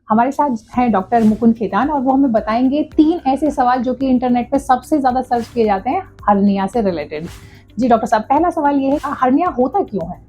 हमारे साथ हैं डॉक्टर मुकुंद खेतान और वो हमें बताएंगे 3 ऐसे सवाल जो कि इंटरनेट पे सबसे ज़्यादा सर्च किए जाते हैं हर्निया से रिलेटेड। जी डॉक्टर साहब, पहला सवाल ये है, हर्निया होता क्यों है?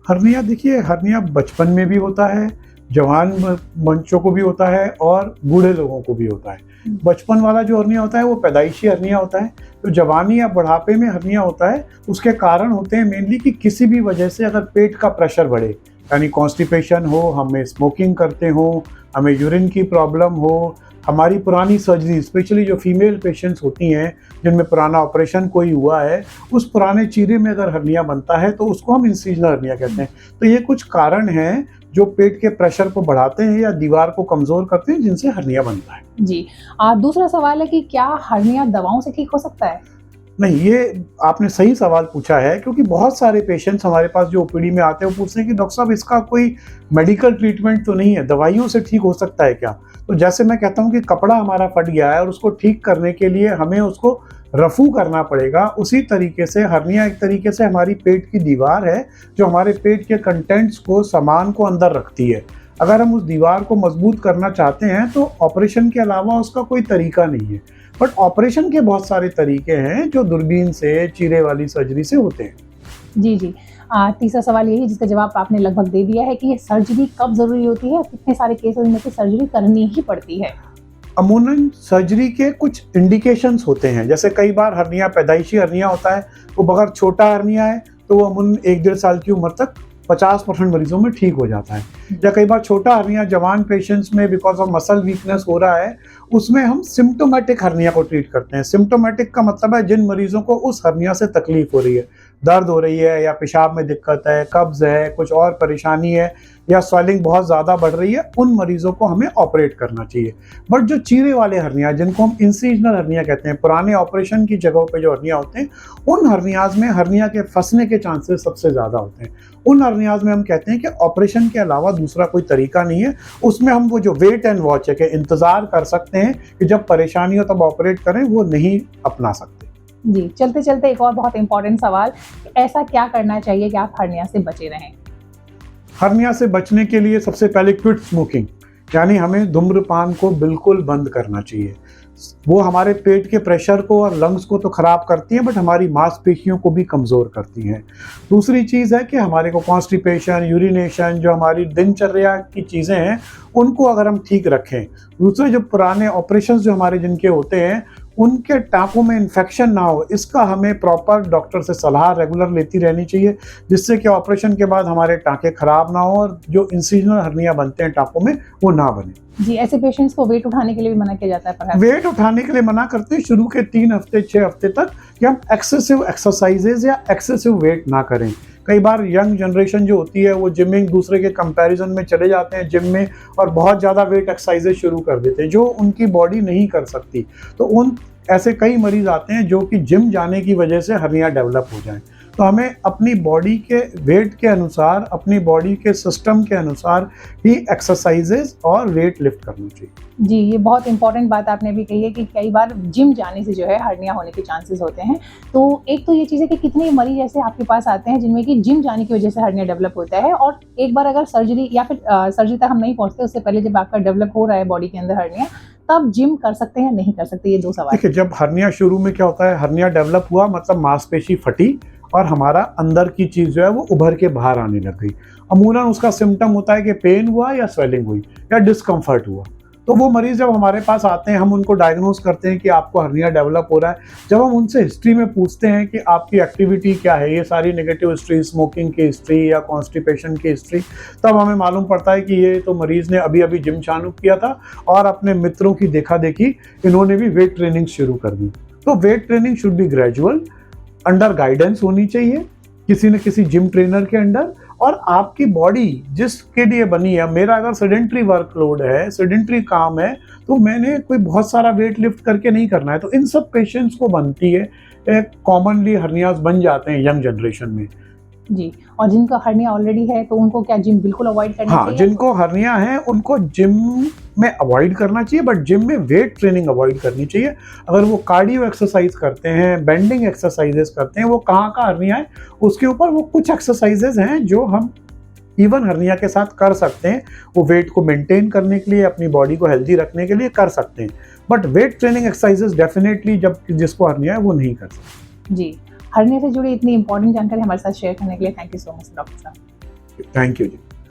हर्निया देखिए, हर्निया बचपन में भी होता है, जवान मंचों को भी होता है और बूढ़े लोगों को भी होता है। बचपन वाला जो हर्निया होता है वो पैदाइशी हर्निया होता है। तो जवानी या बुढ़ापे में हर्निया होता है, उसके कारण होते हैं मेनली कि किसी भी वजह से अगर पेट का प्रेशर बढ़े, यानी कॉन्स्टिपेशन हो, हमें स्मोकिंग करते हो, हमें यूरिन की प्रॉब्लम हो, हमारी पुरानी सर्जरी, स्पेशली जो फीमेल पेशेंट्स होती हैं जिनमें पुराना ऑपरेशन कोई हुआ है, उस पुराने चीरे में अगर हर्निया बनता है तो उसको हम इंसिजनल हर्निया कहते हैं। तो ये कुछ कारण हैं जो पेट के प्रेशर को बढ़ाते हैं या दीवार को कमज़ोर करते हैं, जिनसे हर्निया बनता है। जी। दूसरा सवाल है कि क्या हर्निया दवाओं से ठीक हो सकता है? नहीं, ये आपने सही सवाल पूछा है, क्योंकि बहुत सारे पेशेंट्स हमारे पास जो ओपीडी में आते हैं वो पूछते हैं कि डॉक्टर साहब, इसका कोई मेडिकल ट्रीटमेंट तो नहीं है, दवाइयों से ठीक हो सकता है क्या? तो जैसे मैं कहता हूँ कि कपड़ा हमारा फट गया है और उसको ठीक करने के लिए हमें उसको रफू करना पड़ेगा, उसी तरीके से हर्निया एक तरीके से हमारी पेट की दीवार है जो हमारे पेट के कंटेंट्स को, सामान को अंदर रखती है। अगर हम उस दीवार को मजबूत करना चाहते हैं तो ऑपरेशन के अलावा उसका कोई तरीका नहीं है। बट ऑपरेशन के बहुत सारे तरीके हैं जो दूरबीन से, चीरे वाली सर्जरी से होते हैं। जी, जी। तीसरा सवाल यही है जिसका जवाब आपने लगभग दे दिया है कि ये सर्जरी कब ज़रूरी होती है और कितने सारे केसेज़ में से सर्जरी करनी ही पड़ती है? अमूमन सर्जरी के कुछ इंडिकेशंस होते हैं, जैसे कई बार हर्निया पैदाइशी हर्निया होता है, वो अगर छोटा हर्निया है तो वो अमूमन 1 साल की उम्र तक 50% मरीजों में ठीक हो जाता है। या कई बार छोटा हर्निया जवान पेशेंट्स में बिकॉज ऑफ मसल वीकनेस हो रहा है, उसमें हम सिम्प्टोमेटिक हर्निया को ट्रीट करते हैं। सिम्प्टोमेटिक का मतलब है जिन मरीजों को उस हर्निया से तकलीफ हो रही है, दर्द हो रही है या पेशाब में दिक्कत है, कब्ज है, कुछ और परेशानी है या स्वेलिंग बहुत ज़्यादा बढ़ रही है, उन मरीजों को हमें ऑपरेट करना चाहिए। बट जो चीरे वाले हर्निया, जिनको हम इंसिजनल हर्निया कहते हैं, पुराने ऑपरेशन की जगहों पे जो हर्निया होते हैं, उन हर्नियाज में हर्निया के फंसने के चांसेस सबसे ज़्यादा होते हैं। उन हर्नियाज में हम कहते हैं कि ऑपरेशन के अलावा दूसरा कोई तरीका नहीं है। उसमें हम वो जो वेट एंड वॉच है कि इंतज़ार कर सकते हैं कि जब परेशानी हो तब ऑपरेट करें, वो नहीं अपना सकते। जी, चलते-चलते एक और बहुत इम्पोर्टेंट सवाल, ऐसा क्या करना चाहिए कि आप हर्निया से बचे रहें? हर्निया से बचने के लिए सबसे पहले क्विट स्मोकिंग, यानी हमें धूम्रपान को बिल्कुल बंद करना चाहिए। वो हमारे पेट के प्रेशर को और लंग्स को तो ख़राब करती हैं, बट हमारी मांसपेशियों को भी कमज़ोर करती हैं। दूसरी चीज़ है कि हमारे को कॉन्स्टिपेशन, यूरिनेशन, जो हमारी दिनचर्या की चीज़ें हैं, उनको अगर हम ठीक रखें। दूसरे जो पुराने ऑपरेशंस जो हमारे जिनके होते हैं, उनके टाँकों में इन्फेक्शन ना हो, इसका हमें प्रॉपर डॉक्टर से सलाह रेगुलर लेती रहनी चाहिए, जिससे कि ऑपरेशन के बाद हमारे टाँके ख़राब ना हो और जो इंसिजनल हर्निया बनते हैं टाँकों में, वो ना बने। जी, ऐसे पेशेंट्स को वेट उठाने के लिए भी मना किया जाता है परहैप्स? वेट उठाने के लिए मना करते हैं शुरू के 3 हफ्ते, 6 हफ्ते तक, कि हम एक्सेसिव एक्सरसाइजेज या एक्सेसिव वेट ना करें। कई बार यंग जनरेशन जो होती है वो जिमिंग दूसरे के कंपैरिजन में चले जाते हैं जिम में और बहुत ज़्यादा वेट एक्सरसाइजेज शुरू कर देते हैं जो उनकी बॉडी नहीं कर सकती। तो उन ऐसे कई मरीज आते हैं जो कि जिम जाने की वजह से हर्निया डेवलप हो जाए। तो हमें अपनी बॉडी के वेट के अनुसार, अपनी बॉडी के सिस्टम के अनुसार ही एक्सरसाइजेज और वेट लिफ्ट करनी चाहिए। जी, ये बहुत इम्पोर्टेंट बात आपने भी कही है कि कई बार जिम जाने से जो है हर्निया होने के चांसेस होते हैं। तो एक तो ये चीज़ है कि कितने मरीज ऐसे आपके पास आते हैं जिनमें कि जिम जाने की वजह से हर्निया डेवलप होता है, और एक बार अगर सर्जरी या फिर सर्जरी तक हम नहीं पहुँचते, उससे पहले जब आपका डेवलप हो रहा है बॉडी के अंदर हर्निया, तब जिम कर सकते हैं या नहीं कर सकते? ये 2 सवाल। देखिए, जब हर्निया शुरू में क्या होता है, हर्निया डेवलप हुआ मतलब मांसपेशी फटी और हमारा अंदर की चीज़ जो है वो उभर के बाहर आने लग गई। अमूमन उसका सिम्पटम होता है कि पेन हुआ या स्वेलिंग हुई या डिस्कम्फर्ट हुआ। तो वो मरीज़ जब हमारे पास आते हैं, हम उनको डायग्नोज करते हैं कि आपको हर्निया डेवलप हो रहा है। जब हम उनसे हिस्ट्री में पूछते हैं कि आपकी एक्टिविटी क्या है, ये सारी नेगेटिव हिस्ट्री, स्मोकिंग की हिस्ट्री या कॉन्स्टिपेशन की हिस्ट्री, तब हमें मालूम पड़ता है कि ये तो मरीज़ ने अभी अभी जिम चालू किया था और अपने मित्रों की देखा देखी इन्होंने भी वेट ट्रेनिंग शुरू कर दी। तो weight training should be gradual, under guidance होनी चाहिए किसी न किसी जिम ट्रेनर के अंडर, और आपकी बॉडी जिसके लिए बनी है। मेरा अगर सेडेंट्री वर्कलोड है, सेडेंट्री काम है, तो मैंने कोई बहुत सारा वेट लिफ्ट करके नहीं करना है। तो इन सब पेशेंट्स को बनती है, कॉमनली हर्नियाज बन जाते हैं यंग जनरेशन में। जी, और जिनका हर्निया ऑलरेडी है तो उनको क्या जिम बिल्कुल अवॉइड करनी हाँ, चाहिए? जिनको हर्निया है उनको जिम में अवॉइड करना चाहिए, बट जिम में वेट ट्रेनिंग अवॉइड करनी चाहिए। अगर वो कार्डियो एक्सरसाइज करते हैं, बेंडिंग एक्सरसाइजेस करते हैं, वो कहाँ का हर्निया है उसके ऊपर वो कुछ एक्सरसाइजेस हैं जो हम इवन हर्निया के साथ कर सकते हैं, वो वेट को मेंटेन करने के लिए, अपनी बॉडी को हेल्दी रखने के लिए कर सकते हैं, but weight training exercises definitely जब जिसको हर्निया है वो नहीं कर सकते। जी, हर्निया से जुड़ी इतनी इंपॉर्टेंट जानकारी हमारे साथ शेयर करने के लिए thank you so much doctor साहब। Thank you ji.